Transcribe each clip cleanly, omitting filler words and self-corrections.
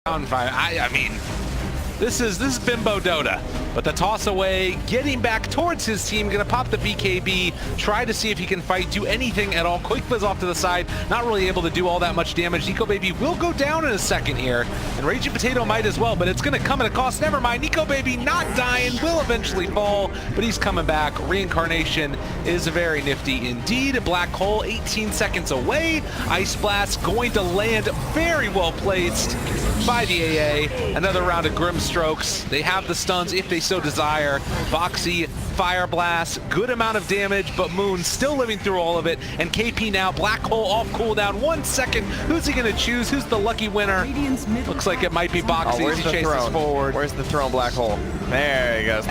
I mean, this is Bimbo Dota, but the toss away, getting back towards his team, gonna pop the BKB, try to see if he can fight, do anything at all. Quickfizz off to the side, not really able to do all that much damage. Nikobaby will go down in a second here, and Raging Potato might as well, but it's gonna come at a cost. Never mind, Nikobaby not dying, will eventually fall, but he's coming back. Reincarnation is very nifty indeed. Black Hole 18 seconds away. Ice Blast going to land very well placed by the AA. Another round of Grimstrokes. They have the stuns if they so desire. Boxy, Fire Blast, good amount of damage, but Moon still living through all of it. And KP now, Black Hole off cooldown. 1 second. Who's he going to choose? Who's the lucky winner? Looks like it might be Boxy as he chases forward. Where's the throne, Black Hole? There he goes.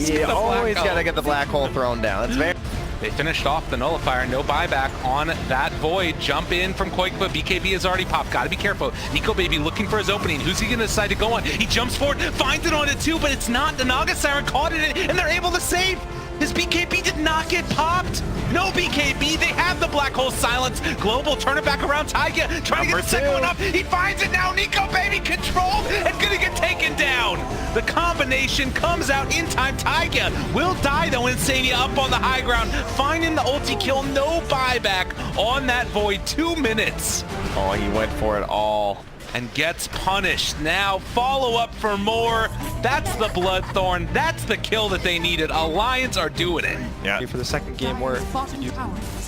You always got to get the Black Hole thrown down. That's very... They finished off the Nullifier, no buyback on that Void. Jump in from Koikba, BKB has already popped, gotta be careful. Nikobaby looking for his opening, who's he gonna decide to go on? He jumps forward, finds it on it too, but it's not. The Naga Siren caught it, and they're able to save. His BKB did not get popped. No BKB, they have the Black Hole silence. Global, turn it back around. Taiga trying to get the second one up. He finds it now. Nikobaby controlled and gonna get taken down. The combination comes out in time. Taiga will die though. Insania up on the high ground, finding the ulti kill. No buyback on that Void. 2 minutes. Oh, he went for it all. And gets punished. Now follow up for more. That's the Bloodthorn. That's the kill that they needed. Alliance are doing it. Yeah. For the second game where you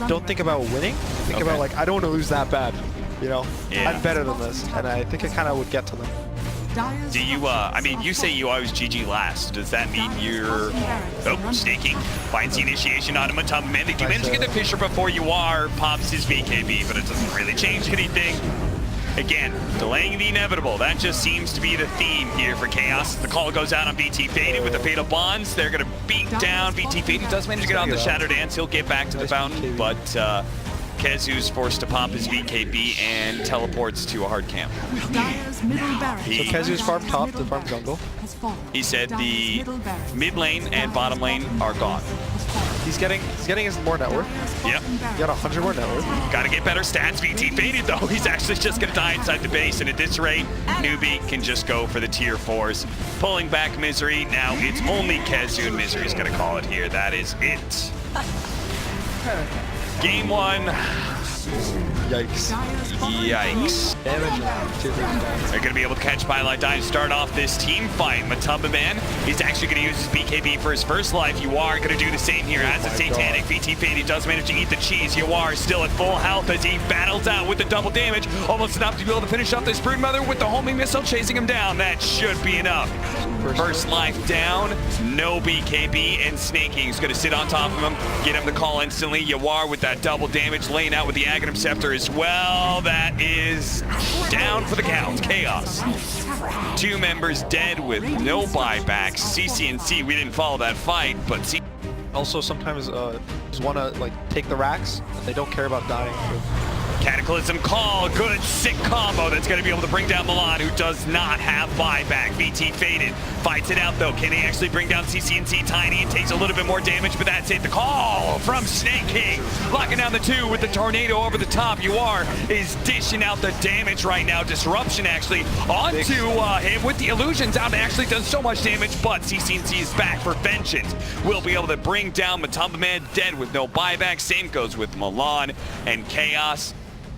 don't think about winning, think about like, I don't want to lose that bad. You know, I'm better than this, and I think it kind of would get to them. Do you, I mean, you say you always GG last. Does that mean you're, snaking? Finds the initiation on Matumba Man. Did you manage to get the Fisher before pops his BKB, but it doesn't really change anything. Again, delaying the inevitable. That just seems to be the theme here for Chaos. The call goes out on BT Faded with the Fatal Bonds. They're going to beat down BT Faded. Does manage to get on the Shadow Dance. He'll get back to the fountain, but Kezu's forced to pop his BKB and teleports to a hard camp. So Kezu's farm top, the farm jungle. He said the mid lane and bottom lane are gone. He's getting his more net worth. Yep. He got 100 more net worth. Gotta get better stats. BT Faded though. He's actually just gonna die inside the base, and at this rate, Newbie can just go for the tier 4s. Pulling back Misery. Now it's only Kezu, and Misery's gonna call it here. That is it. Game 1. Yikes. Yikes. They're going to be able to catch Byline Die and start off this team fight. Matumba Man is actually going to use his BKB for his first life. You are going to do the same here as a Satanic. BT Faded does manage to eat the cheese. You are still at full health as he battles out with the double damage. Almost enough to be able to finish off this Broodmother with the homing missile chasing him down. That should be enough. First life down, no BKB, and Snaking is going to sit on top of him, get him to call instantly. Yawar with that double damage, laying out with the Aghanim Scepter as well. That is down for the count. Chaos. 2 members dead with no buybacks. CCNC, we didn't follow that fight, but also sometimes just want to like take the racks, and they don't care about dying. Cataclysm call, good sick combo that's going to be able to bring down Milan, who does not have buyback. BT Faded fights it out though. Can he actually bring down CCNC? Tiny, it takes a little bit more damage, but that's it. The call from Snake King, locking down the 2 with the tornado over the top. is dishing out the damage right now. Disruption actually onto him with the illusions out. It actually does so much damage, but CCNC is back for vengeance. Will be able to bring down Matumba Man dead with no buyback. Same goes with Milan and Chaos.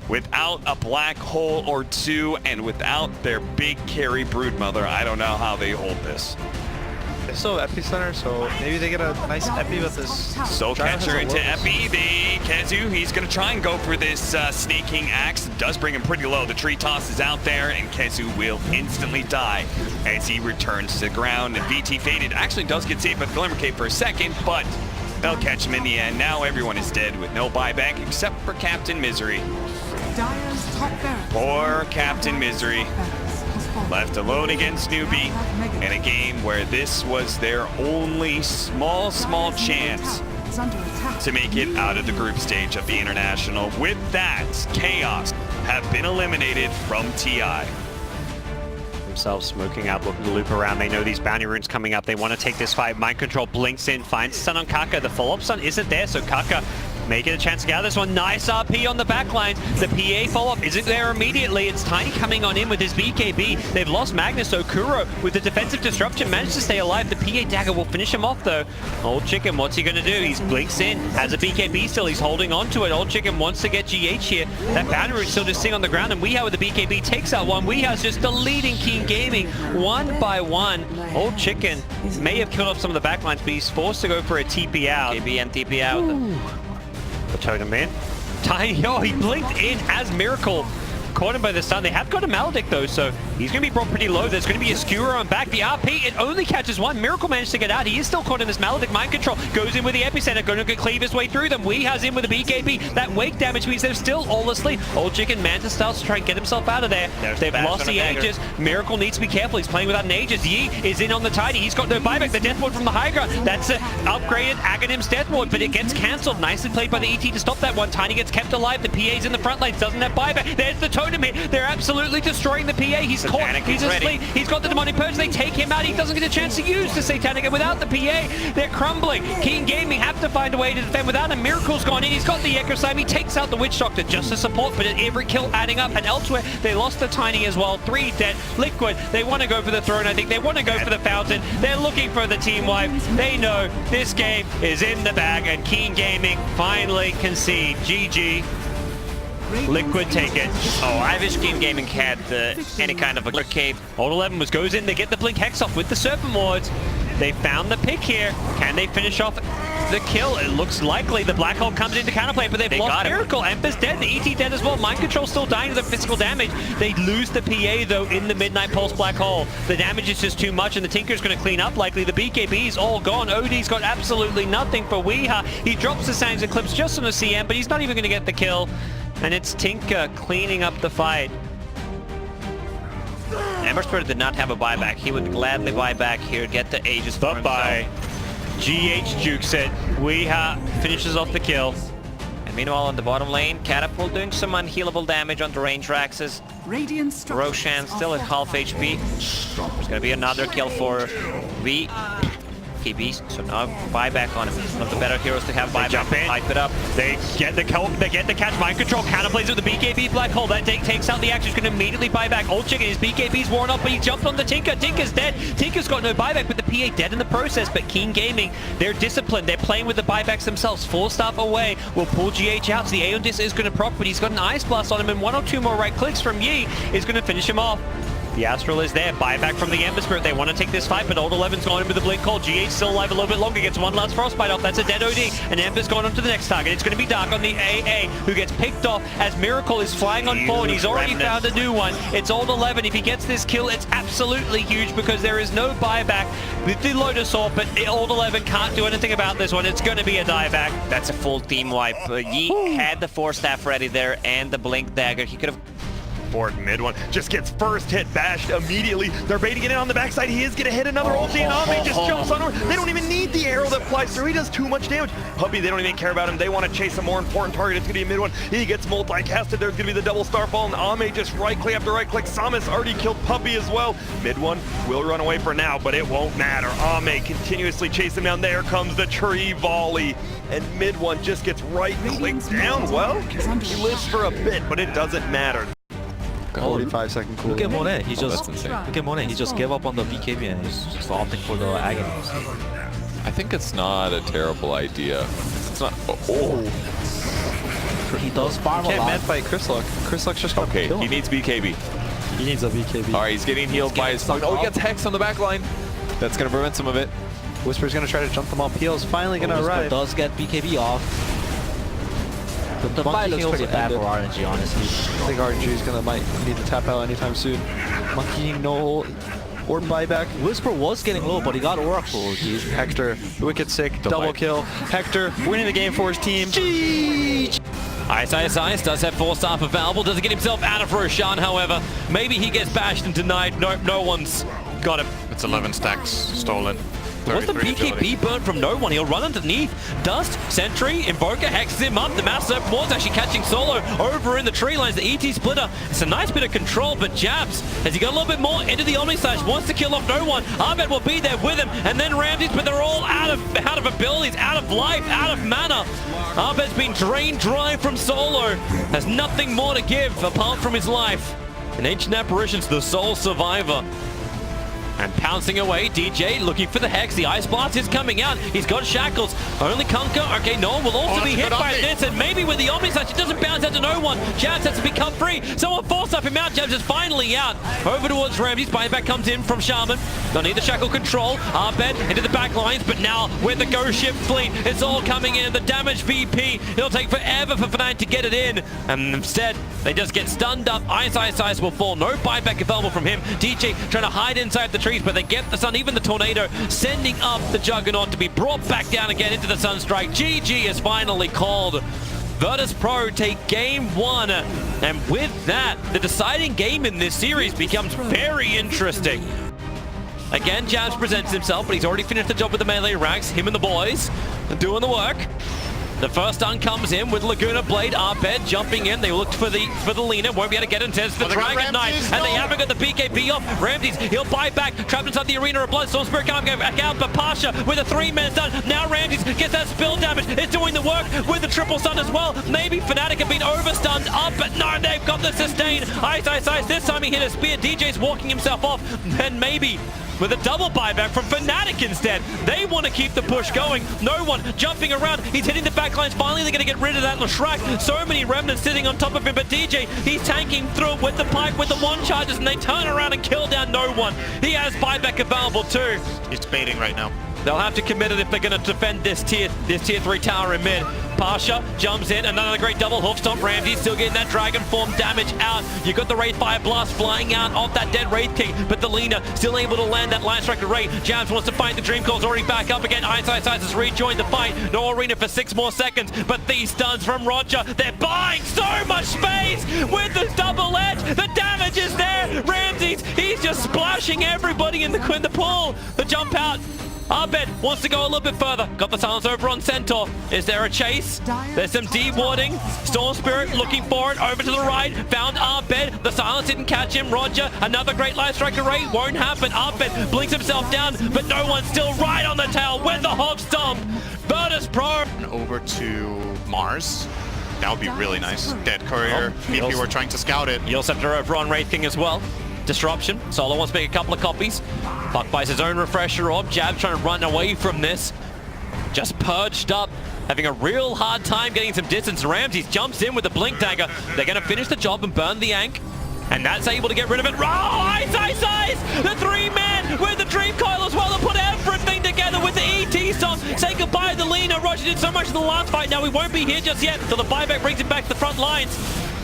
Without a Black Hole or 2 and without their big carry Broodmother, I don't know how they hold this. It's still Epicenter, so maybe they get a nice Epi with this. Soul Catcher into Epi. Kezu, he's going to try and go for this Snaking Axe. Does bring him pretty low. The tree toss is out there, and Kezu will instantly die as he returns to the ground. And BT Faded actually does get saved by the Glimmercape for a second, but they'll catch him in the end. Now everyone is dead with no buyback except for Captain Misery. Poor Captain Misery, left alone against Newbie in a game where this was their only small chance to make it out of the group stage of the International. With that, Chaos have been eliminated from TI. Themselves smoking out, looking to loop around. They know these bounty runes coming up. They want to take this fight. Mind Control blinks in, finds stun on Kaka. The follow-up stun isn't there, so Kaka may get a chance to get out of this one. Nice RP on the back lines. The PA follow-up isn't there immediately. It's Tiny coming on in with his BKB. They've lost Magnus, so Kuro with the defensive disruption managed to stay alive. The PA dagger will finish him off though. Old Chicken, what's he gonna do? He's blinks in, has a BKB still, he's holding on to it. Old Chicken wants to get GH here. That banner is still just sitting on the ground, and Weehaw with the BKB takes out one. Weehaw's just deleting Keen Gaming one by one. Old Chicken may have killed off some of the backlines, but he's forced to go for a TP out. KB and TP out. The totem in. Tiny, oh, he blinked in as Miracle. Caught him by the stun. They have got a Maledict though, so he's going to be brought pretty low. There's going to be a skewer on back. The RP, it only catches one. Miracle managed to get out. He is still caught in this Maledict mind control. Goes in with the epicenter, going to cleave his way through them. Weehaw's in with the BKB. That wake damage means they're still all asleep. Old Chicken Manta starts to try and get himself out of there. They've lost the Aegis. Miracle needs to be careful. He's playing without an Aegis. Yi is in on the Tiny. He's got no buyback. The Death Ward from the high ground. That's an upgraded Aghanim's Death Ward, but it gets cancelled. Nicely played by the ET to stop that one. Tiny gets kept alive. The PA's in the front lines. Doesn't have buyback. There's the totem hit. They're absolutely destroying the PA. He's caught. He's asleep. He's got the demonic purge. They take him out. He doesn't get a chance to use the Satanic, and without the PA, they're crumbling. Keen Gaming have to find a way to defend. Without him, Miracle's gone in. He's got the Echo Slime. He takes out the Witch Doctor just to support, but at every kill adding up. And elsewhere, they lost the Tiny as well. 3 dead. Liquid, they want to go for the throne. I think they want to go for the fountain. They're looking for the team wipe. They know this game is in the bag, and Keen Gaming finally concede. GG. Liquid take it. Oh, I wish Keen Gaming had any kind of a cave. Old 11 goes in, they get the Blink Hex off with the Serpent Wards. They found the pick here. Can they finish off the kill? It looks likely. The Black Hole comes into counterplay, but they've lost Miracle. Ember's dead, the ET dead as well. Mind Control still dying to the physical damage. They lose the PA though in the Midnight Pulse Black Hole. The damage is just too much, and the Tinker's going to clean up likely. The BKB's all gone. OD's got absolutely nothing for Weehaw. He drops the Sands and Clips just on the CM, but he's not even going to get the kill. And it's Tinker cleaning up the fight. Ember Spirit did not have a buyback. He would gladly buy back here, get the Aegis for Bye-bye. GH jukes it. Weehaw finishes off the kill. And meanwhile on the bottom lane, Catapult doing some unhealable damage on the range Raxes. Roshan still at half HP. There's gonna be another kill for V. KB, so now buyback on him. One of the better heroes to have buyback. Jump in. Hype it up. They get the catch. Mind Control counterplays with the BKB Black Hole. That takes out the action. He's going to immediately buy back. Old Chicken, his BKB's worn off, but he jumped on the Tinker. Tinker's dead. Tinker's got no buyback, but the PA dead in the process. But Keen Gaming, they're disciplined. They're playing with the buybacks themselves. 4 staff away will pull GH out. So the Aeon Disc is going to proc, but he's got an Ice Blast on him, and 1 or 2 more right clicks from Yi is going to finish him off. The Astral is there, buyback from the Ember Spirit. They want to take this fight, but Old 11's gone in with the Blink Call. GH still alive a little bit longer, gets one last Frostbite off. That's a dead OD, and Ember's gone on to the next target. It's going to be Dark on the AA, who gets picked off as Miracle is flying on forward. He's already found a new one. It's Old 11. If he gets this kill, it's absolutely huge because there is no buyback with the Lotus Orb, but Old 11 can't do anything about this one. It's going to be a dieback. That's a full team wipe. Yi had the 4 staff ready there and the Blink Dagger. He could have Forward mid one just gets first hit bashed immediately. They're baiting it in on the backside. He is gonna hit another ulti, and Ame just jumps on over. They don't even need the arrow that flies through. He does too much damage. Puppey, they don't even care about him. They want to chase a more important target. It's gonna be a mid one. He gets multi-casted. There's gonna be the double starfall, and Ame just right click after right click. Samus already killed Puppey as well. Mid one will run away for now, but it won't matter. Ame continuously chasing him down. There comes the tree volley, and mid one just gets right clicked down. Well, he lives for a bit, but it doesn't matter. 45-second cooldown. Look at Monet, he just look at Monet, he just gave up on the BKB and he's just opting for the Aghanim. I think it's not a terrible idea. It's not. He does farm a Can't lot. med fight Chryslok. Chryslok's just gonna Okay, kill he him. needs BKB. He needs a BKB. All right, he's getting healed by his. Oh, he gets Hex on the back line. That's gonna prevent some of it. Whisper's gonna try to jump them all. Peel's finally gonna Whisper arrive. does get BKB off. The fight looks pretty bad for RNG, honestly. I think RNG is might need to tap out anytime soon. Monkey no or buyback. Whisper was getting low, but he got Oracle. Hector, wicked sick, double kill. Hector winning the game for his team. Ice does have 4 staff available. Doesn't get himself out of Roshan, however. Maybe he gets bashed and denied. No one's got him. It's 11 stacks stolen. What's the BKB burn from no one? He'll run underneath. Dust, Sentry, Invoker hexes him up. The Mass Serpent was actually catching Solo over in the tree lines. The ET splitter. It's a nice bit of control, but Jabs, has he got a little bit more into the Omni Slash, wants to kill off no one. Abed will be there with him, and then Ramses, but they're all out of abilities, out of life, out of mana. Abed's been drained dry from Solo. Has nothing more to give apart from his life. And Ancient Apparition's the sole survivor. And pouncing away, DJ looking for the Hex. The Ice Blast is coming out. He's got Shackles. Only Kunkka. Okay, no one will also be hit by this. And maybe with the Omni Slash, it doesn't bounce out to no one. Jabs has to become free. Someone force up him out. Jabs is finally out. Over towards Ramses. Buyback comes in from Shaman. They'll need the Shackle control. Abed into the back lines. But now with the Ghost Ship fleet, it's all coming in. The damage VP. It'll take forever for Fnatic to get it in. And instead, they just get stunned up. Ice will fall. No buyback available from him. DJ trying to hide inside the trees, but they get the Sun, even the Tornado, sending up the Juggernaut to be brought back down again into the Sunstrike. GG is finally called. Virtus.pro take game 1, and with that, the deciding game in this series becomes very interesting. Again, Jabs presents himself, but he's already finished the job with the melee racks. Him and the boys are doing the work. The first stun comes in with Laguna Blade. Abed jumping in. They looked for the Lina. Won't be able to get into the Dragon Knight. And they haven't got the BKB off. Ramses, he'll buy back. Trapped inside the arena of blood. Storm Spirit can't get back out. But Pasha with a 3-man stun. Now Ramses gets that spill damage. It's doing the work with the triple stun as well. Maybe Fnatic have been overstunned up, but no, they've got the sustain. Ice. This time he hit a spear. DJ's walking himself off. And maybe with a double buyback from Fnatic instead. They want to keep the push going. No one jumping around. He's hitting the back lines. Finally, they're going to get rid of that Leshrac. So many remnants sitting on top of him, but DJ, he's tanking through with the pipe, with the one charges, and they turn around and kill down no one. He has buyback available too. He's baiting right now. They'll have to commit it if they're going to defend this tier 3 tower in mid. Pasha jumps in, another great double hoof stomp. Ramses still getting that dragon form damage out. You got the Wraith Fire Blast flying out off that dead Wraith King, but the Lina still able to land that Line Striker Ray. Jabs wants to fight the Dream Coil's already back up again. Ice has rejoined the fight. No arena for 6 more seconds, but these stuns from Roger, they're buying so much space with the double edge. The damage is there. Ramses, he's just splashing everybody in the pool. The jump out. Abed wants to go a little bit further. Got the silence over on Centaur. Is there a chase? There's some D-warding. Storm Spirit looking for it. Over to the right. Found Abed. The silence didn't catch him. Roger, another great Light Striker Ray. Won't happen. Abed blinks himself down, but no one's still right on the tail with the hog stomp. Virtus.pro. Over to Mars. That would be really nice. Dead Courier. If you were trying to scout it. Heal Scepter over on Wraith King as well. Disruption. Solo wants to make a couple of copies. Puck buys his own refresher orb. Jab trying to run away from this. Just perched up. Having a real hard time getting some distance. Ramses jumps in with the Blink Dagger. They're going to finish the job and burn the Ankh. And that's able to get rid of it. Oh, Ice! The 3-man with the Dream Coil as well to put everything together with the ET song. Say goodbye to the Lina. Roger did so much in the last fight. Now we won't be here just yet until the buyback brings him back to the front lines.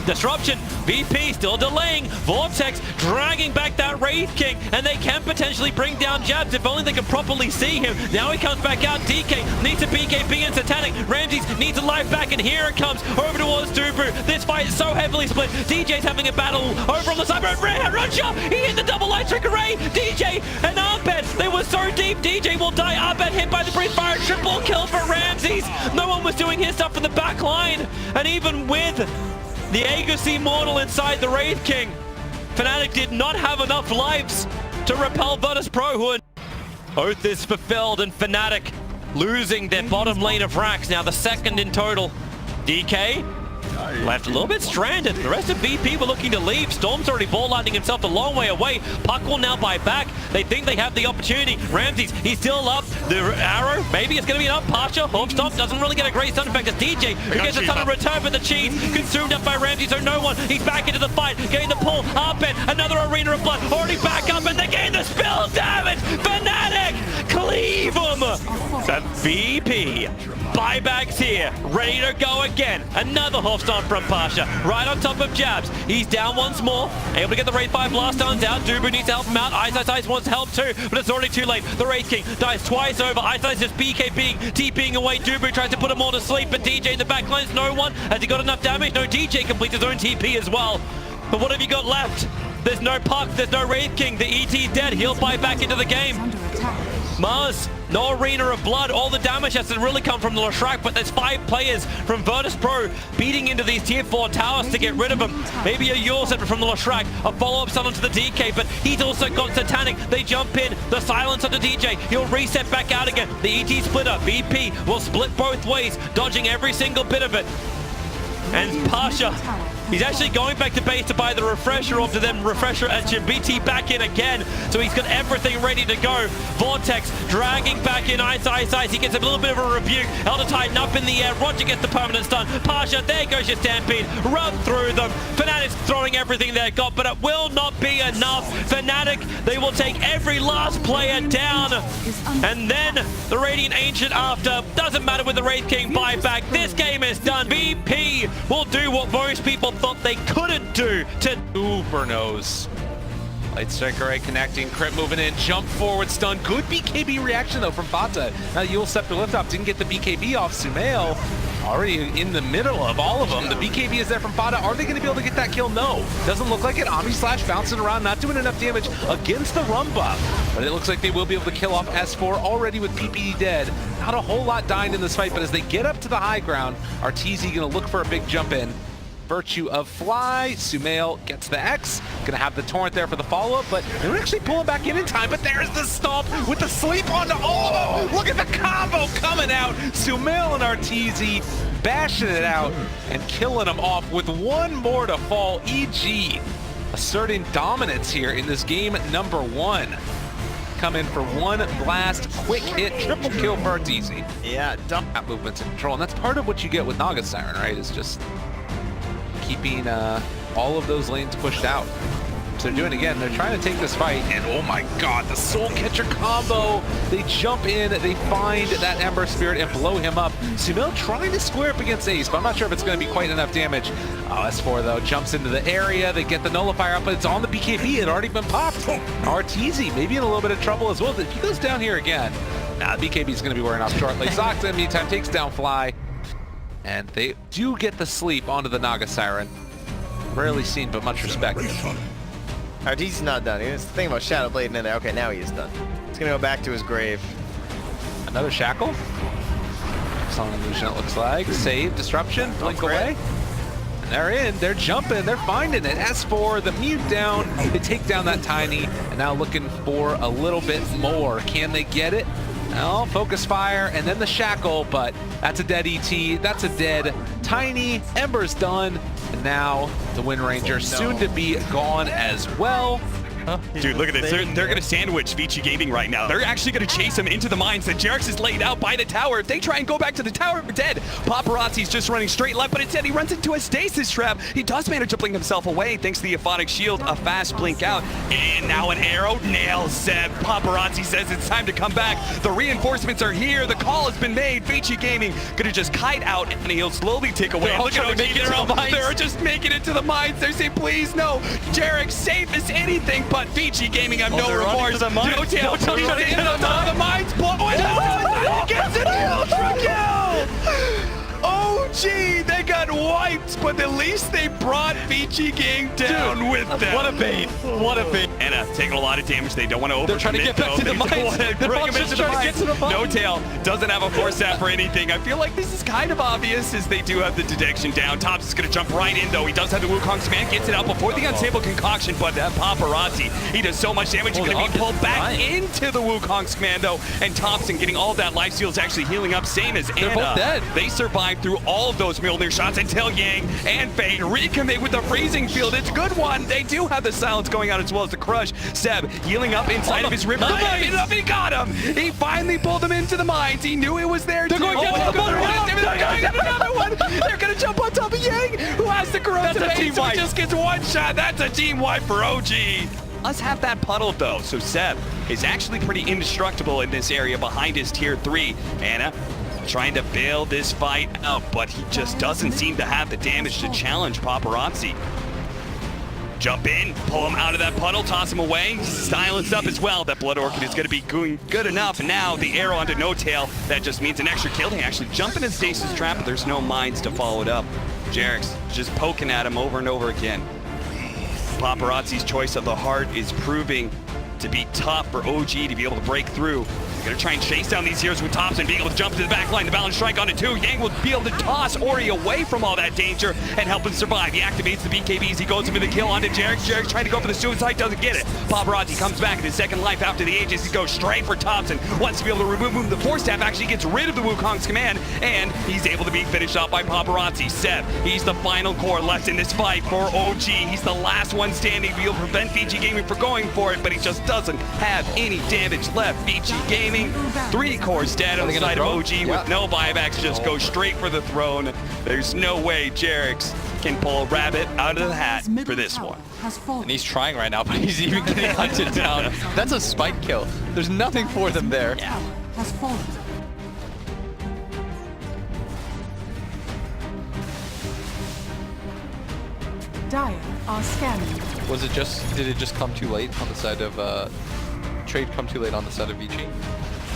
Disruption, VP still delaying, Vortex dragging back that Wraith King, and they can potentially bring down Jabs if only they can properly see him. Now he comes back out, DK needs a BKB and Satanic, Ramses needs a life back, and here it comes, over towards Dubu. This fight is so heavily split, DJ's having a battle over on the side, Roger, he hit the double Light Trick Array, DJ and Abed, they were so deep, DJ will die, Abed hit by the Breeze Fire, triple kill for Ramses. No one was doing his stuff in the back line, and even with the Aegis Immortal inside the Wraith King, Fnatic did not have enough lives to repel Virtus.pro, who Oath is fulfilled, and Fnatic losing their bottom lane of racks, now the second in total. DK left a little bit stranded. The rest of VP were looking to leave. Storm's already ball lightning himself a long way away. Puck will now buy back. They think they have the opportunity. Ramses, he's still up. The arrow, maybe it's going to be enough. Pasha, Hawk Stomp doesn't really get a great stun effect. It's DJ who gets a ton of return for the cheese. Consumed up by Ramses, so no one. He's back into the fight, getting the pull. Abed, another arena of blood, already back up, and they're getting the spill damage. Fnatic, cleave them. The VP. Buybacks here, ready to go again. Another Hawk Stomp from Pasha, right on top of Jabs. He's down once more, able to get the Wraith Fire Blast stuns out. Dubu needs to help him out. Ice wants help too, but it's already too late. The Wraith King dies twice over. Ice just BKBing, TPing away. Dubu tries to put him all to sleep, but DJ in the back lines, no one. Has he got enough damage? No, DJ completes his own TP as well. But what have you got left? There's no Puck, there's no Wraith King. The ET's dead, he'll buy back into the game. Mars No Arena of Blood. All the damage has to really come from the Leshrac, but there's 5 players from Virtus Pro beating into these tier 4 towers to get rid of them. Maybe a Yule Scepter from the Leshrac, a follow-up stun onto the DK, but he's also got Satanic. They jump in, the silence onto DJ. He'll reset back out again. The ET splitter, VP, will split both ways, dodging every single bit of it. And Pasha, he's actually going back to base to buy the refresher off to them. Refresher and BT back in again. So he's got everything ready to go. Vortex dragging back in Ice. He gets a little bit of a rebuke. Elder Titan up in the air. Roger gets the permanent stun. Pasha, there goes your Stampede. Run through them. Fnatic's throwing everything they've got, but it will not be enough. Fnatic, they will take every last player down. And then the Radiant Ancient after. Doesn't matter with the Wraith King buyback. This game is done. VP will do what most people thought they couldn't do to Uber knows. Light Striker Ray connecting, Crit moving in, jump forward stun. Good BKB reaction though from Bata. Now Yule Scepter lift off, didn't get the BKB off. Sumail already in the middle of all of them. The BKB is there from Bata. Are they going to be able to get that kill? No. Doesn't look like it. Omni Slash bouncing around, not doing enough damage against the Rum buff. But it looks like they will be able to kill off S4 already with PPE dead. Not a whole lot dying in this fight, but as they get up to the high ground, Arteezy going to look for a big jump in. Virtue of Fly, Sumail gets the X, gonna have the Torrent there for the follow-up, but they don't actually pull him back in time, but there's the stomp with the sleep onto all. Look at the combo coming out. Sumail and Arteezy bashing it out and killing him off with one more to fall. EG asserting dominance here in this game number 1. Come in for one blast, quick hit, triple kill for Arteezy. Yeah, that movement's in control, and that's part of what you get with Naga Siren, right? Is just keeping all of those lanes pushed out. So they're doing it again. They're trying to take this fight, and oh my god, the Soul Catcher combo. They jump in, they find that Ember Spirit and blow him up. Sumail trying to square up against Ace, but I'm not sure if it's going to be quite enough damage. S4 though jumps into the area. They get the Nullifier up, but it's on the BKB. It had already been popped. Arteezy maybe in a little bit of trouble as well. If he goes down here again, the BKB is going to be wearing off shortly. Zox in the meantime takes down Fly. And they do get the sleep onto the Naga Siren. Rarely seen, but much respect. Arteezy's not done. Here's the thing about Shadow Blade in there. Okay, now he is done. He's gonna go back to his grave. Another Shackle. Song Illusion, it looks like. Save, Disruption, blink away. And they're in, they're jumping, they're finding it. S4, the mute down. They take down that Tiny, and now looking for a little bit more. Can they get it? Well, Focus Fire, and then the Shackle, but that's a dead ET, that's a dead Tiny, Ember's done, and now the Wind Ranger soon to be gone as well. Dude, look at this. They're going to sandwich Vici Gaming right now. They're actually going to chase him into the mines that Jerix is laid out by the tower. If they try and go back to the tower, they're dead. Paparazzi's just running straight left, but instead he runs into a stasis trap. He does manage to blink himself away thanks to the Aphotic Shield. A fast blink out, and now an arrow nails Seb. Paparazzi says it's time to come back. The reinforcements are here. The call has been made. Vici Gaming going to just kite out, and he'll slowly take away. Look at OG. They're just making it to the mines. They're saying, please, no. Jerix, safe as anything. But Vici Gaming have no remorse. No tail. The mines blowing up. Gets an ultra kill. OG, they got wiped, but at least they brought Vici Gang down with them. What a bait. What a bait. Anna taking a lot of damage. They don't want to overcommit. They're trying to get back to the mines. They're just trying to get to the mines. No tail. Doesn't have a force sap for anything. I feel like this is kind of obvious as they do have the detection down. Tops is going to jump right in, though. He does have the Wukong's command. Gets it out before the Unstable Concoction, but that Paparazzi, he does so much damage. He's going to be pulled back into the Wukong's command, though. And Thompson getting all that life steal is actually healing up. Same as Anna. They're both dead. They survived through all of those Mjolnir shots until Yang and Fade recommit with the freezing field. It's a good one. They do have the silence going out as well as the crush. Seb healing up inside of his river. He got him. He finally pulled him into the mines. He knew it was there. They're going to get another one. They're going to jump on top of Yang, who has the corrosive haze, so he just gets one shot. That's a team wipe for OG. Let's have that puddle though. So Seb is actually pretty indestructible in this area behind his tier 3. Anna trying to bail this fight out, but he just doesn't seem to have the damage to challenge Paparazzi. Jump in, pull him out of that puddle, toss him away, silence up as well. That Blood Orchid is going to be doing good enough. And now the arrow onto No Tail, that just means an extra kill. They actually jump in a stasis trap, but there's no mines to follow it up. Jerix just poking at him over and over again. Paparazzi's choice of the heart is proving to be tough for OG to be able to break through. Gonna try and chase down these heroes with Thompson, being able to jump to the back line. The balance strike on it too. Yang will be able to toss Ori away from all that danger and help him survive. He activates the BKBs. He goes in for the kill onto Jarek. Jarek trying to go for the suicide, doesn't get it. Paparazzi comes back in his second life after the Aegis. He goes straight for Thompson. Wants to be able to remove the Force Staff. Actually gets rid of the Wukong's command, and he's able to be finished off by Paparazzi. Seb, he's the final core left in this fight for OG. He's the last one standing to be able to prevent VG Gaming from going for it, but he just doesn't have any damage left. VG Gaming, 3 cores dead on the side of OG with no buybacks, just go straight for the throne. There's no way Jarex can pull a rabbit out of the hat for this one. And he's trying right now, but he's even getting hunted down. That's a spike kill. There's nothing for them there. Has fallen. Dire are scanning. Did it just come too late on the side of, trade come too late on the side of VG?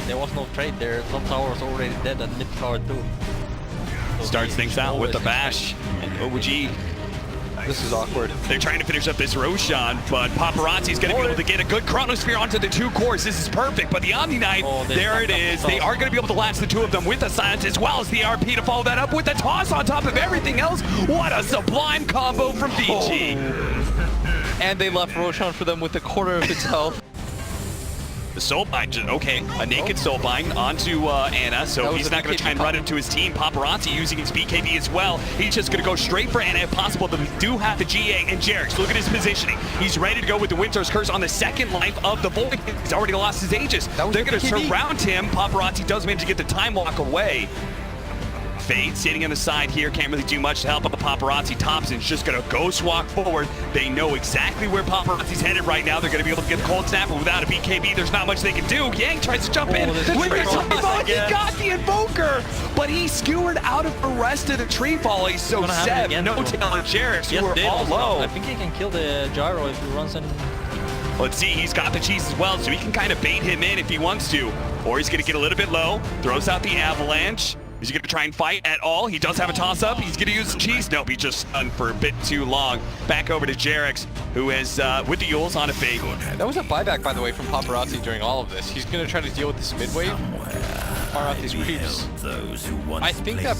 There was no trade there. Top tower was already dead and mid tower too. Starts things out with the bash and OG. This is awkward. They're trying to finish up this Roshan, but Paparazzi's going to be able to get a good Chronosphere onto the 2 cores. This is perfect, but the Omni Knight, there it is. They are going to be able to latch the 2 of them with the silence as well as the RP to follow that up with the toss on top of everything else. What a sublime combo from VG. And they left Roshan for them with a quarter of its health. The Soulbind, okay, a naked Soulbind onto Ana, so he's not going to try and run into his team. Paparazzi using his BKB as well. He's just going to go straight for Ana if possible, but we do have the GA and Jarex. Look at his positioning. He's ready to go with the Winter's Curse on the second life of the Void. He's already lost his Aegis. They're going to surround him. Paparazzi does manage to get the time walk away. Fade sitting on the side here, can't really do much to help, but the Paparazzi Thompson's just gonna ghost walk forward. They know exactly where Paparazzi's headed right now. They're gonna be able to get the Cold Snap, but without a BKB, there's not much they can do. Yang tries to jump in. He got the Invoker, but he skewered out of the rest of the tree volley. So Seb, No Tail, and Jarex, who are all low. I think he can kill the Gyro if he runs in. Let's see, he's got the cheese as well, so he can kind of bait him in if he wants to. Or he's gonna get a little bit low, throws out the Avalanche. Is he going to try and fight at all? He does have a toss-up. He's going to use the cheese. Nope, he just stunned for a bit too long. Back over to Jarex, who is with the Yules on a fade. That was a buyback, by the way, from Paparazzi during all of this. He's going to try to deal with this mid wave. Far out these creeps. I think that